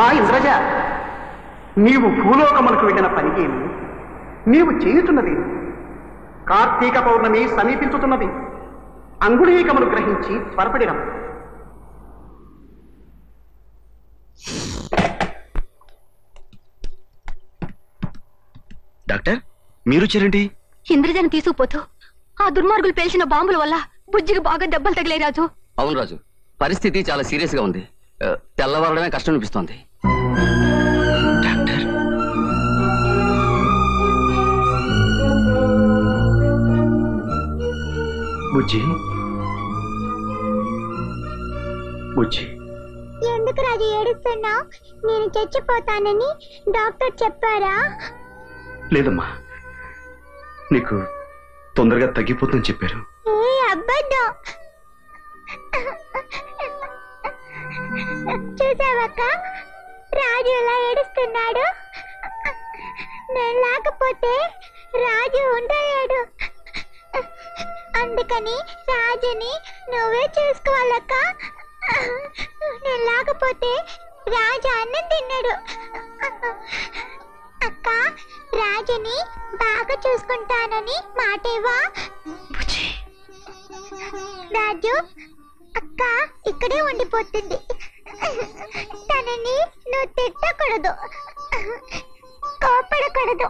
అమ్మా ఇంద్రజ, నీవు భూలోకములకు వెళ్ళిన పని ఏమి? నీవు చేయుతున్నది? కార్తీక పౌర్ణమి సమీపించుతున్నది. అంగుళీకమును గ్రహించి త్వరపడినం. డాక్టర్, మీరు వచ్చారేంటి? ఇంద్రజని తీసుకుపోతూ ఆ దుర్మార్గులు పేల్చిన బాంబుల వల్ల బుజ్జికి బాగా దెబ్బలు తగిలే రాజు. అవును రాజు, పరిస్థితి చాలా సీరియస్ గా ఉంది. తెల్లవారడమే కష్టం అనిపిస్తోంది. డాక్టర్, బుజ్జి బుజ్జి, ఎందుకు రాజు ఏడుస్తున్నావు? నేను చచ్చిపోతానని డాక్టర్ చెప్పారా? లేదమ్మా, నీకు తొందరగా తగ్గిపోతుందని చెప్పారు. ఏ అబద్ధం! చూసావక్క, రాజు ఎలా ఏడుస్తున్నాడు. నేను లేకపోతే రాజు ఉండలేడు. అందుకని రాజుని నువ్వే చూసుకోవాలక్క. నేను లేకపోతే రాజు అన్నం తిన్నాడు. అక్క, రాజుని బాగా చూసుకుంటానని మాటేవా? రాజు అక్క ఇక్కడే ఉండిపోతుంది. తనని నువ్వు తిట్టకూడదు, కోపడకూడదు.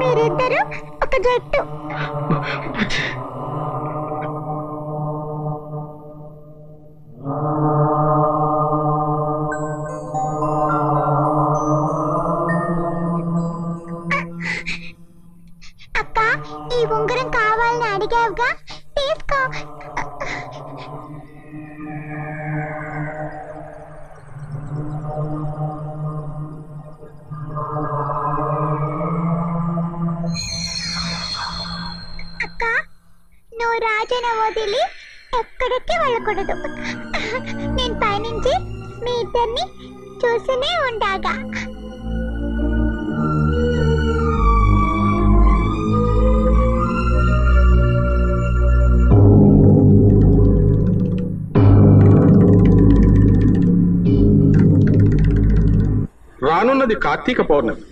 మీరిద్దరు ఒక జట్టు. అక్క, ఈ ఉంగరం కావాలని అడిగావుగా, తీసుకో. అక్క, నువ్వు రాజుని వదిలి ఎక్కడికి వెళ్ళకూడదు. నేను పైనుంచి మీ ఇద్దరిని చూస్తూనే ఉండాగా. రానున్నది కార్తీక పౌర్ణమి.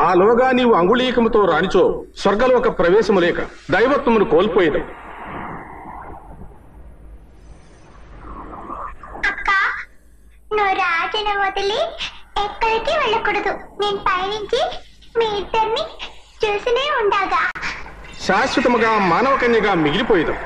ఆలోగా నీవు అంగుళీకముతో రానిచో స్వర్గలోక ప్రవేశము లేక దైవత్వమును కోల్పోయేది. అక్క, నువ్వు రాజుని వదిలి ఎక్కడికి వెళ్ళకూడదు. నేను పైనుంచి మీ ఇద్దరిని చూస్తూనే ఉండాగా. శాశ్వతముగా మానవ కన్యగా మిగిలిపోయేది.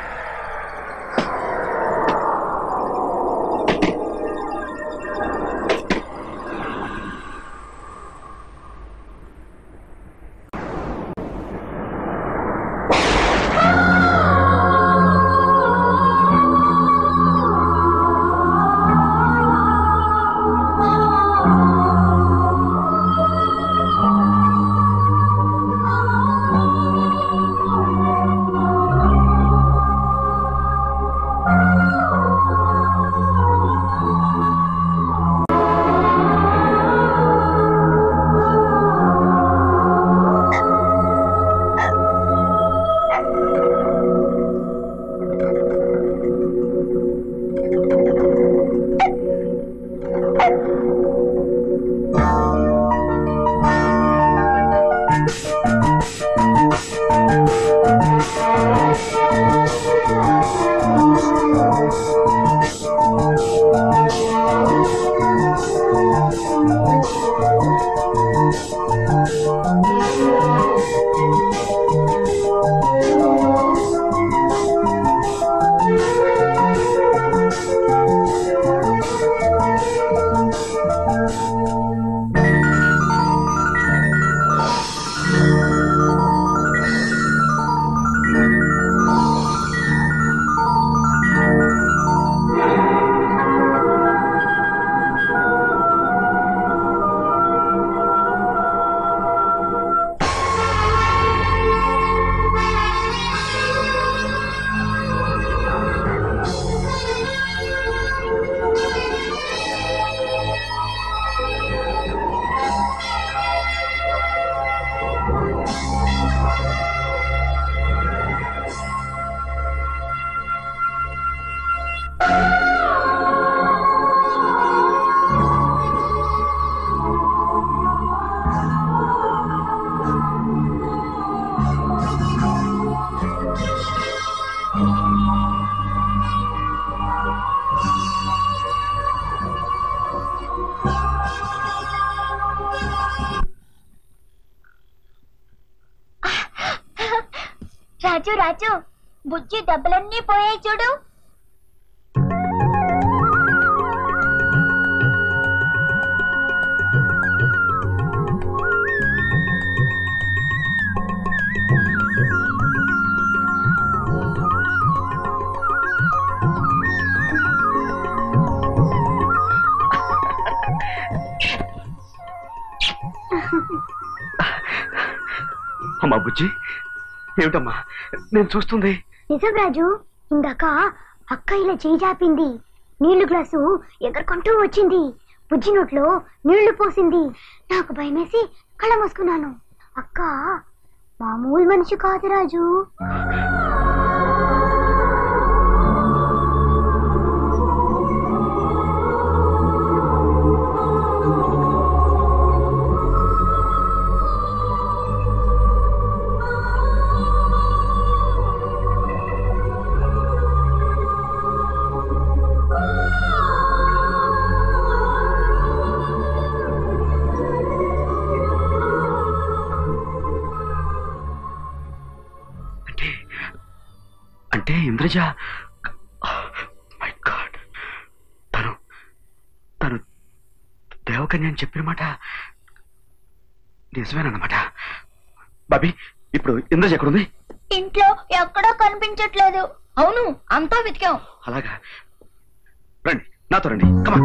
రాజు రాజు బుజ్జి దెబ్బలన్నీ పోయాయి చూడు. అమ్మా బుజ్జి, ఏమిటమ్మా నేను చూస్తుంది? నిజం రాజు, ఇందాక అక్క ఇలా చేయి చాపింది, నీళ్లు గ్లాసు ఎగరుకుంటూ వచ్చింది, బుజ్జి నోట్లో నీళ్లు పోసింది. నాకు భయమేసి కళ్ళ మూసుకున్నాను. అక్క మామూలు మనిషి కాదు రాజు. అంటే ఇంద్రజ, మై గాడ్, తను దేవకన్య అని చెప్పిన మాట నిజమేనన్నమాట. బాబీ, ఇప్పుడు ఇంద్రజ ఎక్కడుంది? ఇంట్లో ఎక్కడో కనిపించట్లేదు. అవును, అంతా వెతికాం. అలాగా, రండి నాతో రండి, కమా.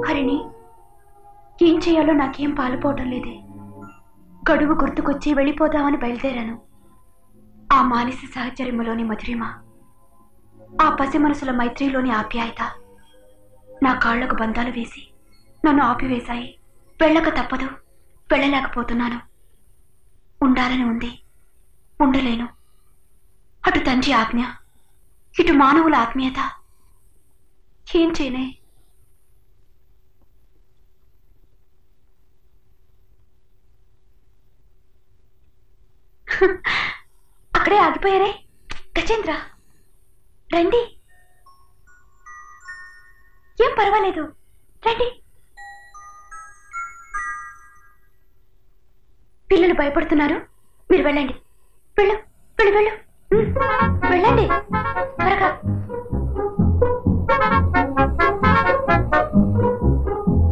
హరిణి, ఏం చేయాలో నాకేం పాలుపోవటం లేదే. గడువు గుర్తుకొచ్చి వెళ్ళిపోదామని బయలుదేరాను. ఆ మానసి సహచర్యములోని మధురిమ, ఆ పసి మనసుల మైత్రిలోని ఆప్యాయత నా కాళ్లకు బంధాలు వేసి నన్ను ఆపివేశాయి. వెళ్ళక తప్పదు, వెళ్ళలేకపోతున్నాను. ఉండాలని ఉంది, ఉండలేను. అటు తండ్రి ఆజ్ఞ, ఇటు మానవుల ఆత్మీయత. ఏం చేయనే? అక్కడే ఆగిపోయారే. గజేంద్ర, రండి. ఏం పర్వాలేదు, రండి. పిల్లలు భయపడుతున్నారు, మీరు వెళ్ళండి. వెళ్ళు వెళ్ళు వెళ్ళు, వెళ్ళండి త్వరగా.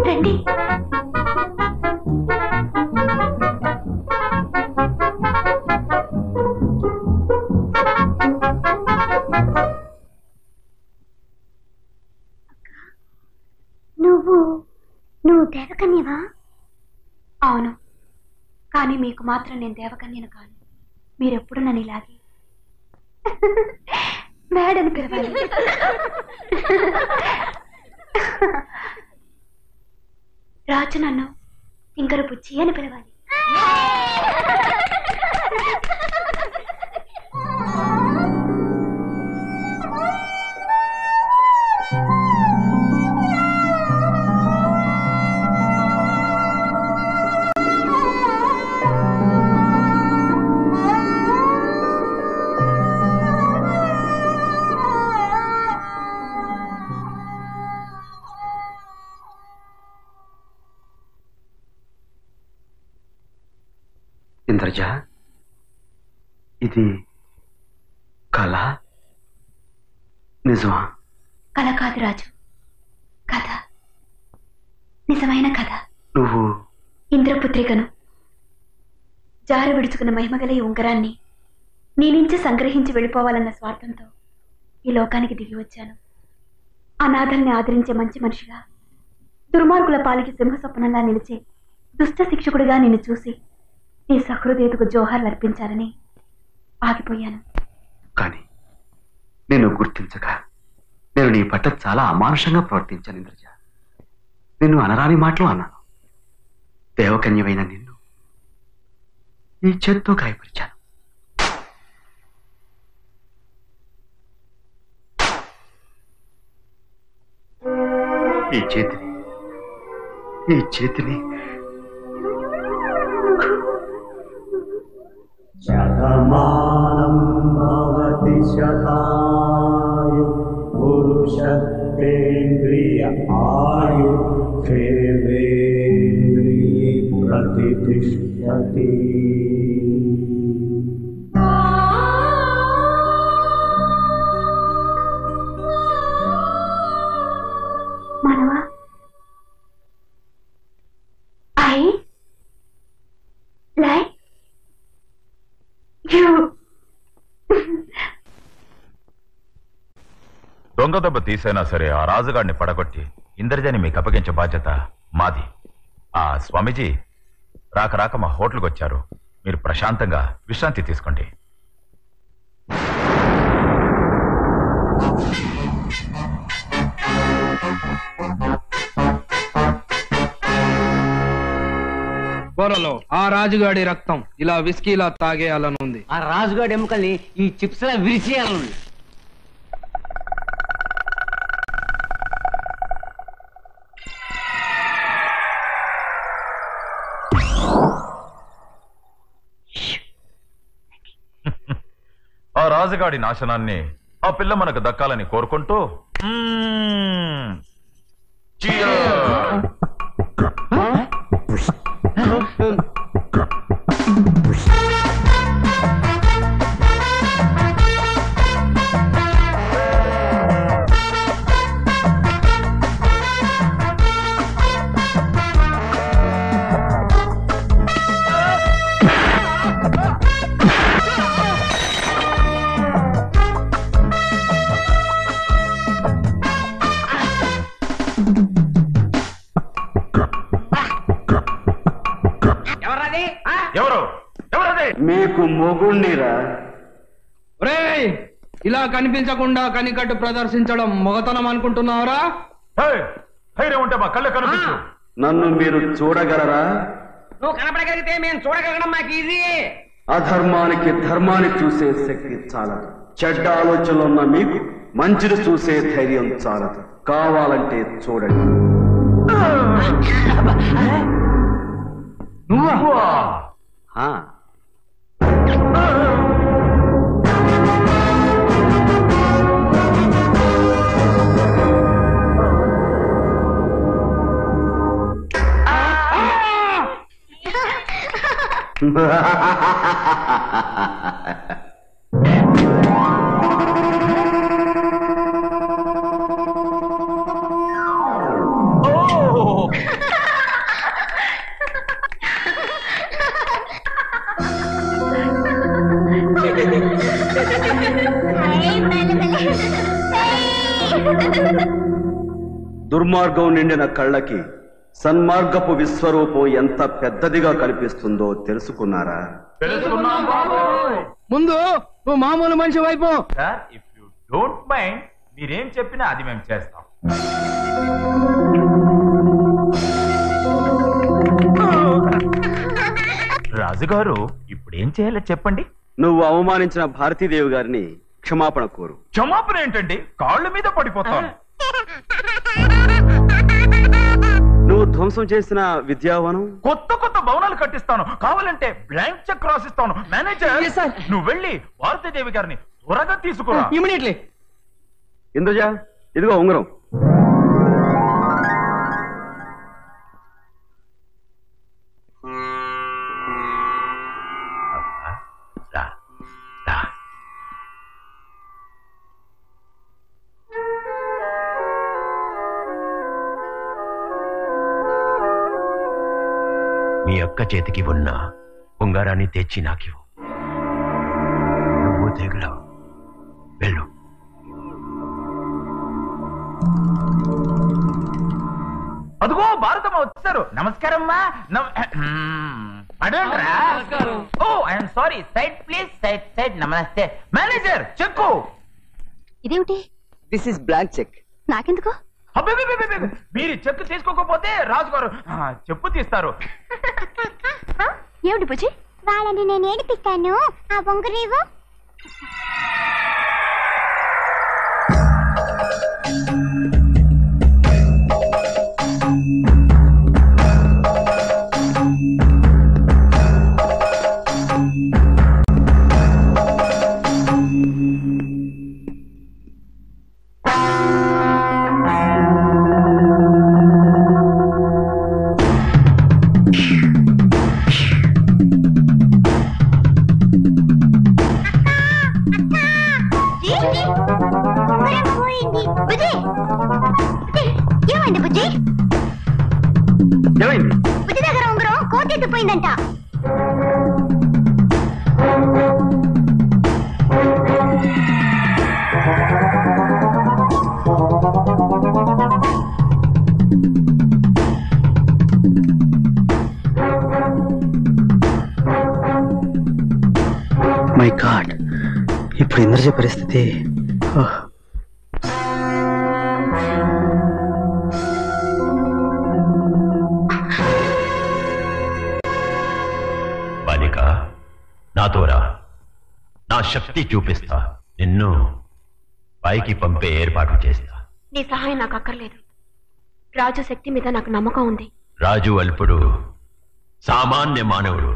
రండి. నువ్వు దేవకన్యవా? అవును, కానీ మీకు మాత్రం నేను దేవకన్యను కాను. మీరెప్పుడు నన్ను ఇలాగే మేడని పిలవాలి. రాజు నన్ను ఇంకరు బుచ్చి అని పిలవాలి. ఇంద్రజ, ఇది కళ నిజమా? కళ కాదు రాజు, కథ, నిజమైన కథ. నువ్వు ఇంద్రపుత్రికను. జారు విడుచుకున్న మహిమగల ఈ ఉంగరాన్ని నీ నుంచి సంగ్రహించి వెళ్ళిపోవాలన్న స్వార్థంతో ఈ లోకానికి దిగి వచ్చాను. అనాథల్ని ఆదరించే మంచి మనిషిగా, దుర్మార్గుల పాలికి సింహస్వప్నంలా నిలిచే దుష్ట శిక్షకుడిగా నిన్ను చూసి నీ సహృదయతకు జోహార్లు అర్పించాలని ఆగిపోయాను. కానీ నేను గుర్తించక నేను నీ పట్ల చాలా అమానుషంగా ప్రవర్తించాను ఇంద్రజ. నిన్ను అనరాని మాటలు అన్నాను. దేవకన్యమైన నిన్ను ఈ చేత్తో గాయపరిచాను. ఈ చేతిని శతమానం భవతి శతాయు పురుషేంద్రియ ఆయు దేవేంద్రియే ప్రతిష్ఠతి. మానవా, ఐ లైక్ యూ. దొంగ దెబ్బ తీసైనా సరే ఆ రాజుగాడిని పడగొట్టి ఇంద్రజని మీకు అప్పగించే బాధ్యత మాది. ఆ స్వామీజీ రాక రాక మా హోటల్కి వచ్చారు. మీరు ప్రశాంతంగా విశ్రాంతి తీసుకోండి. పొరలో ఆ రాజుగాడి రక్తం ఇలా విస్కీలా తాగేయాలనుంది. ఆ రాజుగాడి ఎముకల్ని ఈ చిప్స్ లా విరిచేయాలనుంది. ఆ రాజుగాడి నాశనాన్ని ఆ పిల్ల మనకు దక్కాలని కోరుకుంటూ cheers! మీకు మొగుణ్ణిరా. ఒరేయ్, ఇలా కనిపించకుండా కనికట్టు ప్రదర్శించడం మొగతనం అనుకుంటున్నావురా? ధైర్యం ఉంటే మా కళ్ళ కనిపించు. నన్ను మీరు చూడగలరా? నువ్వు కనపడగలిగితే మేము చూడగలగడం మాకు ఈజీ. అధర్మానికి ధర్మాన్ని చూసే శక్తి చాలదు. చెడ్డ ఆలోచనలున్న మీకు మంచిని చూసే ధైర్యం చాలదు. కావాలంటే చూడండి. నువ్వా? దుర్మార్గం నిండిన కళ్ళకి సన్మార్గపు విశ్వరూపం ఎంత పెద్దదిగా కనిపిస్తుందో తెలుసుకున్నారా? ముందు నువ్వు మామూలు మనిషి వైపు. ఇఫ్ యూ డోంట్ మైండ్, మీరేం చెప్పినా అది మేము చేస్తాం. రాజుగారు ఇప్పుడేం చేయాలో చెప్పండి. నువ్వు అవమానించిన భారతీదేవి గారిని క్షమాపణ కోరు. క్షమాపణ ఏంటండి? కాళ్ళ మీద పడిపోతాను. నువ్వు ధ్వంసం చేసిన విద్యావనం, కొత్త కొత్త భవనాలు కట్టిస్తాను. కావాలంటే బ్లాంక్ చెక్ రాసిస్తాను. మేనేజర్, నువ్వు వెళ్ళి భారతీదేవి గారిని త్వరగా తీసుకురా. ఇమీడియట్లీ. ఇంద్రజ, ఇదిగో ఉంగరం. మీ అక్క చేతికి ఉన్న ఉంగారాన్ని తెచ్చి నాకివ్వు. నువ్వు తెగులావు. వెళ్ళు. అదిగో భారతమ్మ వచ్చారు. నమస్కారమ్మా. Oh I'm sorry. Side please. Side side. నమస్తే. Manager, cheque. ఇదేమిటి? This is blank cheque. నాకెందుకు? మీరు చెక్ తీసుకోకపోతే రాజుగారు చెప్పు తీస్తారు. ఏమిటి పూజీ? వాళ్ళని నేను ఏడిపిస్తాను. ఆ బొంగరేవు బుజ్జి దగ్గర ఉంగరం కోటెత్తిపోయిందంట. మై గాడ్, ఇప్పుడు ఇంద్రజ పరిస్థితి. బాలిక, నాతోరా, నా శక్తి చూపిస్తా, నిన్ను పైకి పంపే ఏర్పాటు చేస్తా. నీ సహాయం నాకు అక్కర్లేదు. రాజు శక్తి మీద నాకు నమ్మకం ఉంది. రాజు అల్పుడు, సామాన్య మానవుడు.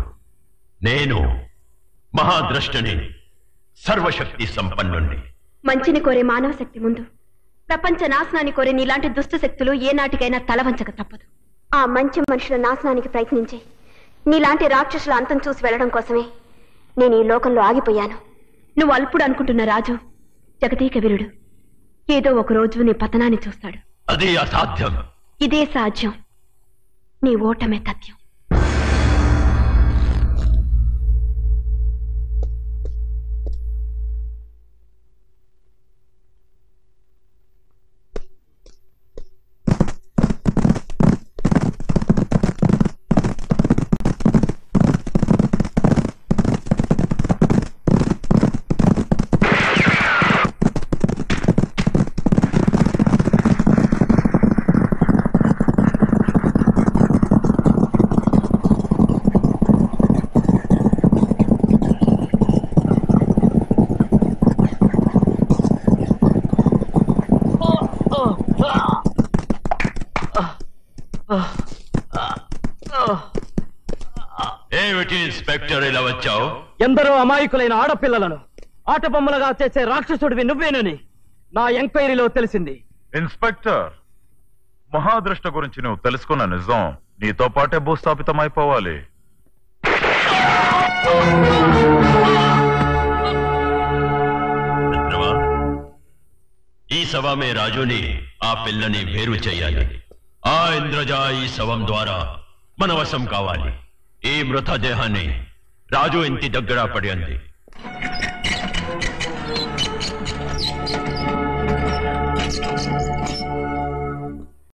నేను మహాద్రష్టని, సర్వశక్తి సంపన్నుణ్ణి. మంచిని కోరే మానవ శక్తి ముందు ప్రపంచ నాశనాన్ని కోరే నీలాంటి దుష్ట శక్తులు ఏ నాటికైనా తలవంచక తప్పదు. ఆ మంచి మనుషుల నాశనానికి ప్రయత్నించి నీలాంటి రాక్షసుల అంతం చూసి వెళ్లడం కోసమే నేను ఈ లోకంలో ఆగిపోయాను. నువ్వు అల్పుడు అనుకుంటున్న రాజు జగదీక వీరుడు. ఏదో ఒక రోజు నీ పతనాన్ని చూస్తాడు. అది అసాధ్యం. ఇదే సాధ్యం. నీ ఓటమే తథ్యం. ఏమిటి ఇన్స్పెక్టర్ ఇలా వచ్చావు? ఎందరో అమాయకులైన ఆడపిల్లలను ఆట బొమ్మలుగా చేసే రాక్షసుడివి నువ్వేనని నా ఎంక్వైరీలో తెలిసింది. ఇన్స్పెక్టర్, మహాదృష్ట గురించి నువ్వు తెలుసుకున్న నిజం నీతో పాటే భూస్థాపితమైపోవాలి. ఈ శవమే రాజుని, ఆ పిల్లని వేరు చేయాలి. ఆ ఇంద్రజ ఈ శవం ద్వారా మన వశం కావాలి. ఈ మృతదేహాన్ని రాజు ఇంటి దగ్గర పడి అంది.